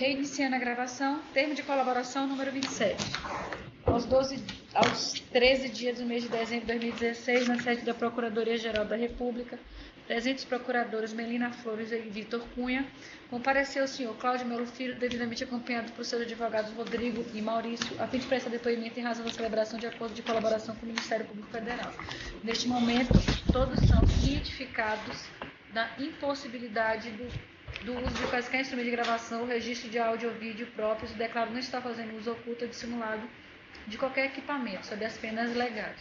Reiniciando a gravação, termo de colaboração número 27. Aos 13 dias do mês de dezembro de 2016, na sede da Procuradoria-Geral da República, presentes procuradores Melina Flores e Vitor Cunha, compareceu o senhor Cláudio Melo Filho, devidamente acompanhado por seus advogados Rodrigo e Maurício, a fim de prestar depoimento em razão da celebração de acordo de colaboração com o Ministério Público Federal. Neste momento, todos são cientificados da impossibilidade do uso de quaisquer instrumento de gravação ou registro de áudio ou vídeo próprios e declaram não estar fazendo uso oculto ou dissimulado de qualquer equipamento, sob as penas legais.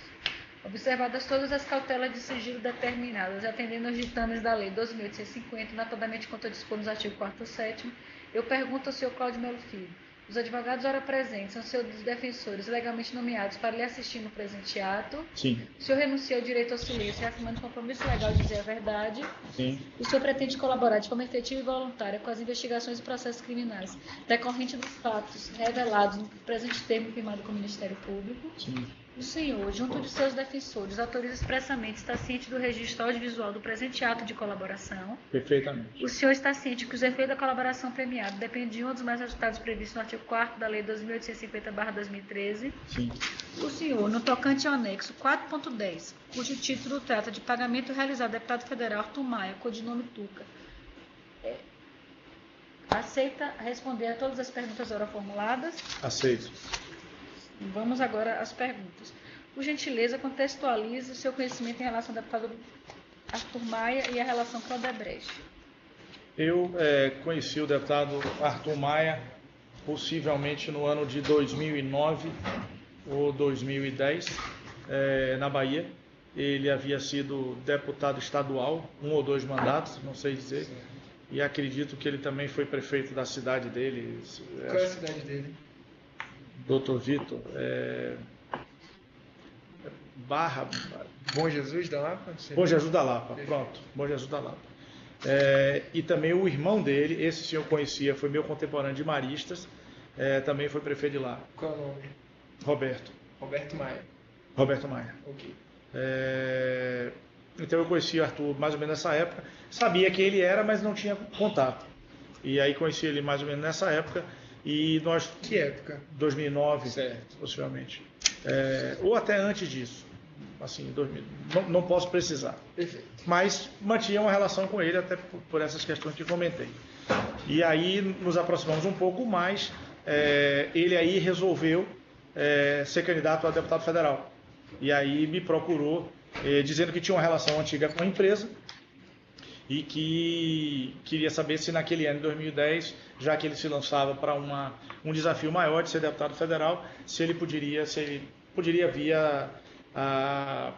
Observadas todas as cautelas de sigilo determinadas, atendendo aos ditames da Lei 12.850, notadamente quanto a dispor nos artigos 4º e 7º, eu pergunto ao senhor Cláudio Melo Filho: os advogados ora presentes são seus defensores legalmente nomeados para lhe assistir no presente ato? Sim. O senhor renuncia ao direito ao silêncio, reafirmando o compromisso legal de dizer a verdade? Sim. O senhor pretende colaborar de forma efetiva e voluntária com as investigações e processos criminais decorrente dos fatos revelados no presente termo firmado com o Ministério Público? Sim. O senhor, junto de seus defensores, autoriza expressamente, está ciente do registro audiovisual do presente ato de colaboração? Perfeitamente. O senhor está ciente que os efeitos da colaboração premiada dependem de um dos mais resultados previstos no artigo 4º da Lei 12.850/2013? Sim. O senhor, no tocante ao anexo 4.10, cujo título trata de pagamento realizado ao deputado federal Arthur Maia, codinome Tuca, aceita responder a todas as perguntas ora formuladas? Aceito. Vamos agora às perguntas. Por gentileza, contextualize o seu conhecimento em relação ao deputado Arthur Maia e a relação com a Odebrecht. Eu conheci o deputado Arthur Maia possivelmente no ano de 2009 ou 2010, na Bahia. Ele havia sido deputado estadual, 1 ou 2 mandatos, não sei dizer, e acredito que ele também foi prefeito da cidade dele. Qual é a cidade dele? Doutor Vitor, Bom Jesus da Lapa? Bom Jesus da Lapa, pronto, Bom Jesus da Lapa. E também o irmão dele, esse sim eu conhecia, foi meu contemporâneo de Maristas, também foi prefeito de lá. Qual é o nome? Roberto. Roberto Maia. Roberto Maia. Ok. Então eu conheci o Arthur mais ou menos nessa época, sabia quem ele era, mas não tinha contato. E aí conheci ele mais ou menos nessa época. E nós... Que época? 2009, certo, possivelmente. Ou até antes disso. Assim, 2000. Não posso precisar. Perfeito. Mas mantinha uma relação com ele, até por essas questões que comentei. E aí nos aproximamos um pouco mais. Ele aí resolveu ser candidato a deputado federal. E aí me procurou, dizendo que tinha uma relação antiga com a empresa e que queria saber se naquele ano de 2010, já que ele se lançava para um desafio maior de ser deputado federal, se ele poderia vir a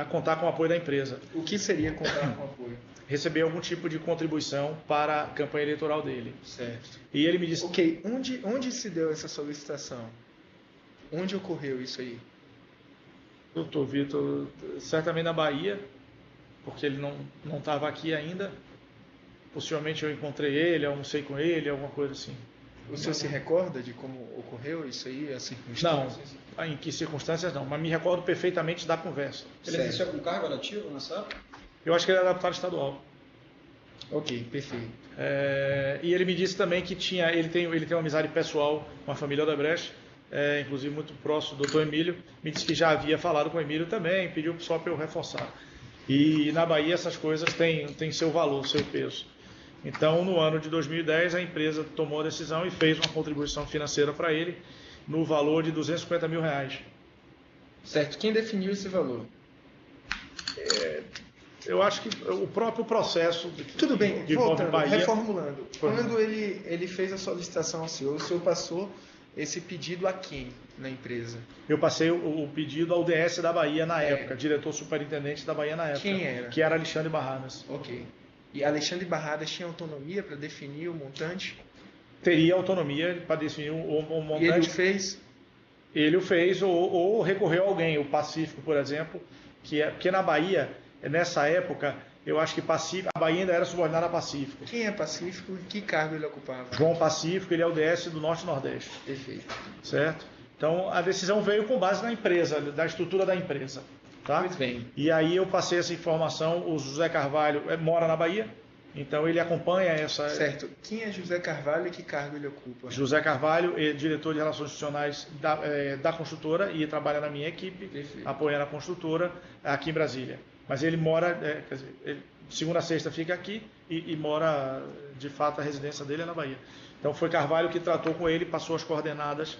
contar com o apoio da empresa. O que seria contar com o apoio? Receber algum tipo de contribuição para a campanha eleitoral dele. Certo. E ele me disse... Ok, onde se deu essa solicitação? Onde ocorreu isso aí? Doutor Vitor, certamente na Bahia, porque ele não estava aqui ainda. Possivelmente eu encontrei ele, almocei com ele, alguma coisa assim. O senhor se recorda de como ocorreu isso aí, as circunstâncias? Não, em que circunstâncias não, mas me recordo perfeitamente da conversa. Ele exercia algum cargo ativo nessa época? Eu acho que ele era deputado estadual. Ok, perfeito. E ele me disse também que ele tem uma amizade pessoal com a família Odebrecht, inclusive muito próximo do doutor Emílio. Me disse que já havia falado com o Emílio também, pediu só para eu reforçar. E na Bahia essas coisas têm seu valor, seu peso. Então, no ano de 2010, a empresa tomou a decisão e fez uma contribuição financeira para ele no valor de R$250 mil. Certo. Quem definiu esse valor? Eu acho que o próprio processo... Tudo bem, voltando, Bahia, reformulando. Quando ele fez a solicitação ao senhor, o senhor passou esse pedido a quem na empresa? Eu passei o pedido ao DS da Bahia na época, diretor superintendente da Bahia na época. Quem era? Que era Alexandre Barradas. Ok. E Alexandre Barradas tinha autonomia para definir o montante? Teria autonomia para definir o montante. E ele o fez? Ele o fez, ou recorreu a alguém, o Pacífico, por exemplo, porque na Bahia, nessa época, eu acho que a Bahia ainda era subordinada a Pacífico. Quem é Pacífico e que cargo ele ocupava? João Pacífico, ele é o DS do Norte e Nordeste. Perfeito. Certo? Então, a decisão veio com base na empresa, da estrutura da empresa. Tá? Muito bem. E aí eu passei essa informação, o José Carvalho mora na Bahia, Então ele acompanha essa... Certo. Quem é José Carvalho e que cargo ele ocupa? José Carvalho é diretor de Relações Institucionais da construtora e trabalha na minha equipe, Perfeito. apoiando a construtora aqui em Brasília. Mas ele mora, quer dizer, segunda a sexta fica aqui e mora, de fato, a residência dele é na Bahia. Então foi Carvalho que tratou com ele, passou as coordenadas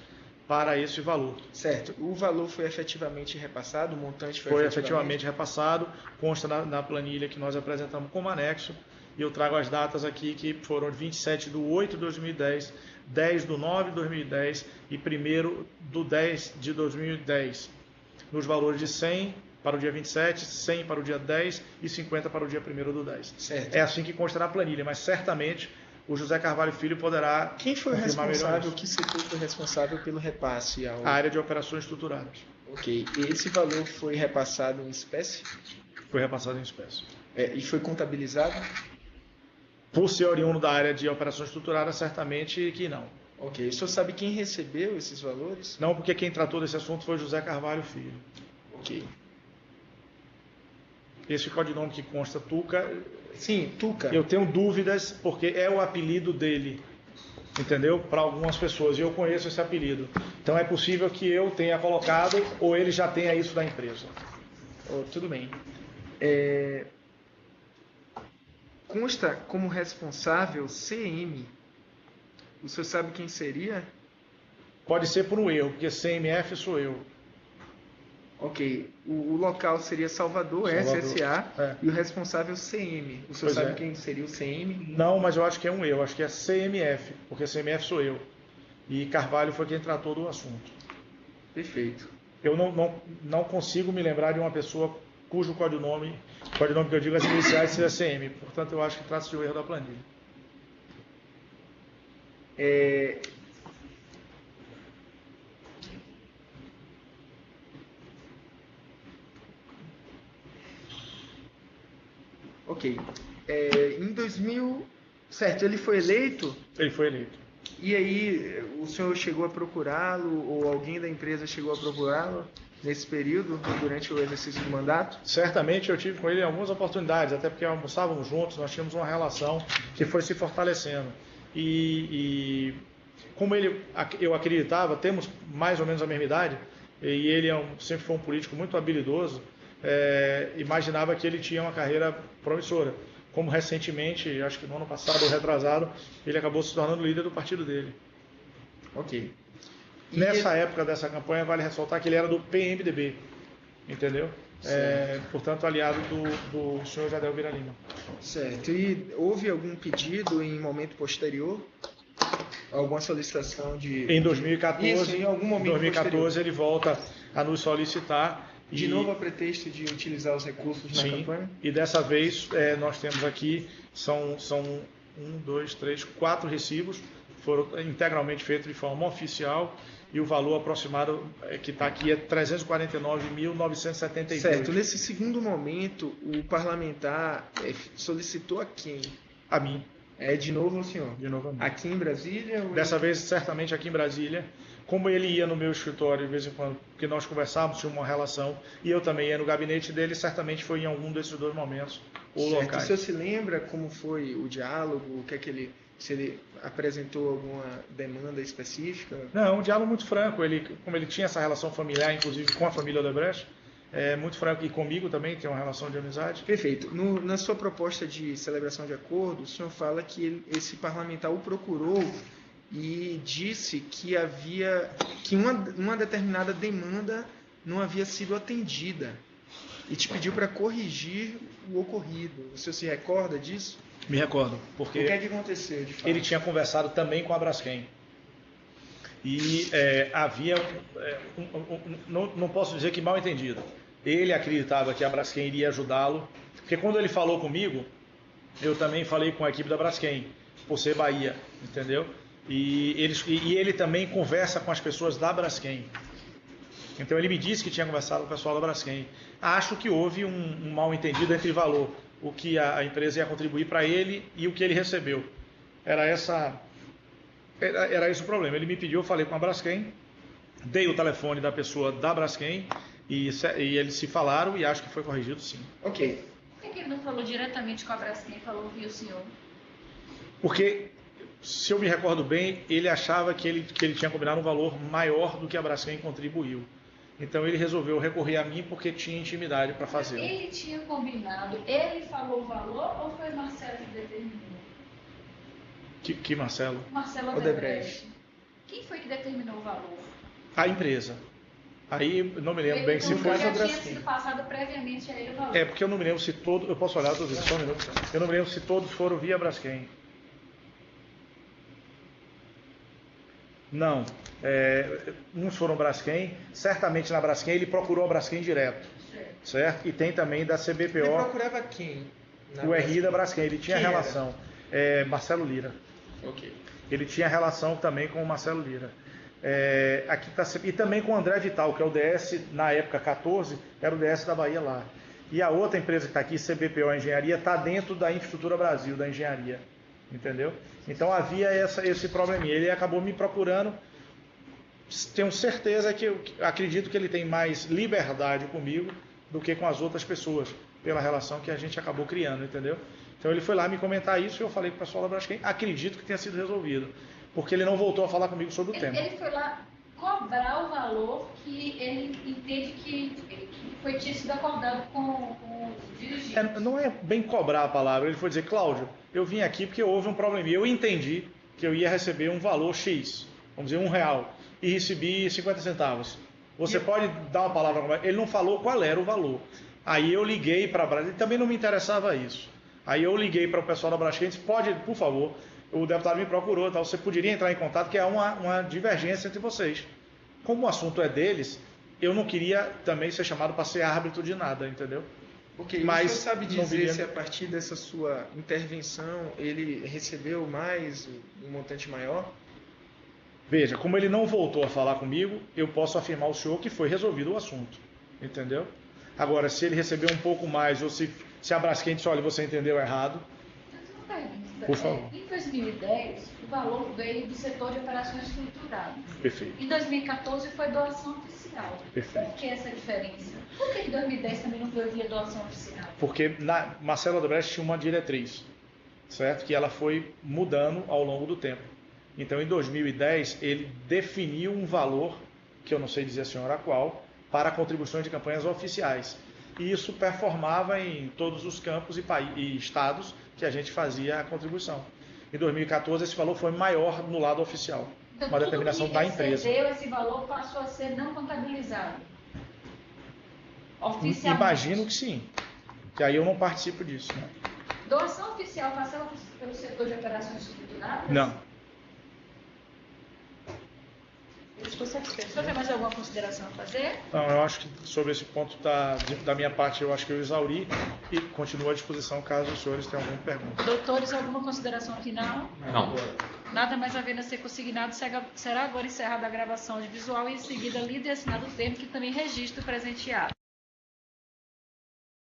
para esse valor. Certo. O valor foi efetivamente repassado, o montante Foi efetivamente repassado, consta na planilha que nós apresentamos como anexo, e eu trago as datas aqui que foram 27/8/2010, 10/9/2010 e 1º/10/2010, nos valores de 100 para o dia 27, 100 para o dia 10 e 50 para o dia 1º/10. Certo. É assim que consta na planilha, mas certamente o José Carvalho Filho poderá... Quem foi o confirmar melhor responsável, isso. que setor foi responsável pelo repasse ao... A área de operações estruturadas. Ok. E esse valor foi repassado em espécie? Foi repassado em espécie. E foi contabilizado? Por ser oriundo da área de operações estruturadas, certamente que não. Ok. O senhor sabe quem recebeu esses valores? Não, porque quem tratou desse assunto foi José Carvalho Filho. Ok. Esse codinome que consta Tuca, Sim, Tuca. eu tenho dúvidas porque é o apelido dele, entendeu? Para algumas pessoas, e eu conheço esse apelido. Então é possível que eu tenha colocado ou ele já tenha isso da empresa. Tudo bem. Consta como responsável CM. O senhor sabe quem seria? Pode ser por um erro, porque CMF sou eu. Ok. O local seria Salvador, SSA, e o responsável CM. O senhor Pois sabe é. quem seria o CM? Não, mas eu acho que é um erro, acho que é CMF, porque CMF sou eu. E Carvalho foi quem tratou do assunto. Perfeito. Eu não consigo me lembrar de uma pessoa cujo codinome que eu digo as iniciais seja CM. Portanto, eu acho que trata-se de um erro da planilha. Ok. Em 2000... Certo, ele foi eleito? Ele foi eleito. E aí, o senhor chegou a procurá-lo, ou alguém da empresa chegou a procurá-lo nesse período, durante o exercício do mandato? Certamente eu tive com ele algumas oportunidades, até porque almoçávamos juntos, nós tínhamos uma relação que foi se fortalecendo. E como eu acreditava, temos mais ou menos a mesma idade, e ele sempre foi um político muito habilidoso, imaginava que ele tinha uma carreira promissora. Como recentemente, acho que no ano passado ou retrasado, ele acabou se tornando líder do partido dele. Ok. Nessa época dessa campanha, vale ressaltar que ele era do PMDB, entendeu? Portanto, aliado do senhor Jadel Vieira Lima. Certo. E houve algum pedido em momento posterior? Alguma solicitação de... Em 2014, Isso, em algum momento 2014 ele volta a nos solicitar. De novo a pretexto de utilizar os recursos na campanha? E dessa vez nós temos aqui, são 4 recibos, foram integralmente feitos de forma oficial, e o valor aproximado que está aqui é R$ 349.972. Certo. Nesse segundo momento, o parlamentar solicitou a quem? A mim. De novo ao senhor? De novo a mim. Aqui em Brasília? Dessa vez, certamente aqui em Brasília. Como ele ia no meu escritório de vez em quando, porque nós conversávamos, tinha uma relação, e eu também ia no gabinete dele, certamente foi em algum desses dois momentos ou certo. locais. O senhor se lembra como foi o diálogo? O que é que ele... Se ele apresentou alguma demanda específica? Não, um diálogo muito franco. Como ele tinha essa relação familiar, inclusive com a família Odebrecht, muito franco, e comigo também tem uma relação de amizade. Perfeito. Na sua proposta de celebração de acordo, o senhor fala que esse parlamentar o procurou e disse que uma determinada demanda não havia sido atendida e te pediu para corrigir o ocorrido. O senhor se recorda disso? Me recordo, porque O que é que aconteceu, de fato? ele tinha conversado também com a Braskem. E havia, não posso dizer que mal entendido. Ele acreditava que a Braskem iria ajudá-lo, porque quando ele falou comigo, eu também falei com a equipe da Braskem, por ser Bahia, entendeu? E ele também conversa com as pessoas da Braskem. Então ele me disse que tinha conversado com o pessoal da Braskem. Acho que houve um mal entendido entre valor, o que a empresa ia contribuir para ele e o que ele recebeu. Era esse o problema. Ele me pediu, eu falei com a Braskem, dei o telefone da pessoa da Braskem e eles se falaram, e acho que foi corrigido sim. Ok. Tem que ele não falou diretamente com a Braskem, falou via o senhor? Porque, se eu me recordo bem, ele achava que ele tinha combinado um valor maior do que a Braskem contribuiu. Então ele resolveu recorrer a mim porque tinha intimidade para fazer. Ele tinha combinado, ele falou o valor ou foi Marcelo que determinou? Que Marcelo? Marcelo Odebrecht. Quem foi que determinou o valor? A empresa. Aí não me lembro bem se foi. Já tinha sido passado previamente a ele o valor. É porque eu não me lembro se todos. Eu posso olhar, estou dizendo, só um minuto. Eu não me lembro se todos foram via Braskem. Não. Uns foram Braskem. Certamente na Braskem ele procurou a Braskem direto. Certo? E tem também da CBPO. Ele procurava quem? O RI da Braskem. Ele tinha Quem relação. Marcelo Lira. Ok. Ele tinha relação também com o Marcelo Lira. Aqui tá, e também com o André Vital, que é o DS, na época 14, era o DS da Bahia lá. E a outra empresa que está aqui, CBPO Engenharia, está dentro da Infraestrutura Brasil, da engenharia. Entendeu? Então havia esse probleminha. Ele acabou me procurando. Tenho certeza que eu acredito que ele tem mais liberdade comigo do que com as outras pessoas, pela relação que a gente acabou criando, entendeu? Então ele foi lá me comentar isso e eu falei para o pessoal da Braskem, acredito que tenha sido resolvido, porque ele não voltou a falar comigo sobre o tema. Ele foi lá cobrar o valor que ele entende que tinha sido acordado com os dirigentes. Não é bem cobrar a palavra, ele foi dizer, Cláudio, eu vim aqui porque houve um probleminha, eu entendi que eu ia receber um valor X, vamos dizer R$1, e recebi 50 centavos. Você pode dar uma palavra, ele não falou qual era o valor. Aí eu liguei para a Braskem, também não me interessava isso. Aí eu liguei para o pessoal da Braskem e disse, pode, por favor, o deputado me procurou, tá? Você poderia entrar em contato, que há uma divergência entre vocês. Como o assunto é deles, eu não queria também ser chamado para ser árbitro de nada, entendeu? Ok, mas o senhor sabe dizer se a partir dessa sua intervenção ele recebeu mais, um montante maior? Veja, como ele não voltou a falar comigo, eu posso afirmar ao senhor que foi resolvido o assunto, entendeu? Agora, se ele recebeu um pouco mais, ou se a Braskem disse, olha, você entendeu errado, por favor. Em 2010, o valor veio do setor de operações estruturadas. Perfeito. Em 2014 foi doação oficial. Perfeito. Por que essa diferença? Por que em 2010 também não foi via doação oficial? Porque Marcelo Odebrecht tinha uma diretriz, certo? Que ela foi mudando ao longo do tempo. Então, em 2010, ele definiu um valor, que eu não sei dizer a senhora qual, para contribuições de campanhas oficiais. E isso performava em todos os campos e estados que a gente fazia a contribuição. Em 2014, esse valor foi maior no lado oficial, Então, uma determinação da empresa. Esse valor passou a ser não contabilizado? Oficialmente? Imagino que sim, que aí eu não participo disso. Né? Doação oficial passava pelo setor de operações estruturadas? Não. Eu estou satisfeito. Você tem mais alguma consideração a fazer? Não, eu acho que sobre esse ponto da minha parte, eu acho que eu exauri e continuo à disposição caso os senhores tenham alguma pergunta. Doutores, alguma consideração final? Não. Nada mais havendo a ser consignado, será agora encerrada a gravação audiovisual e em seguida lido e assinado o termo que também registra o presente ato.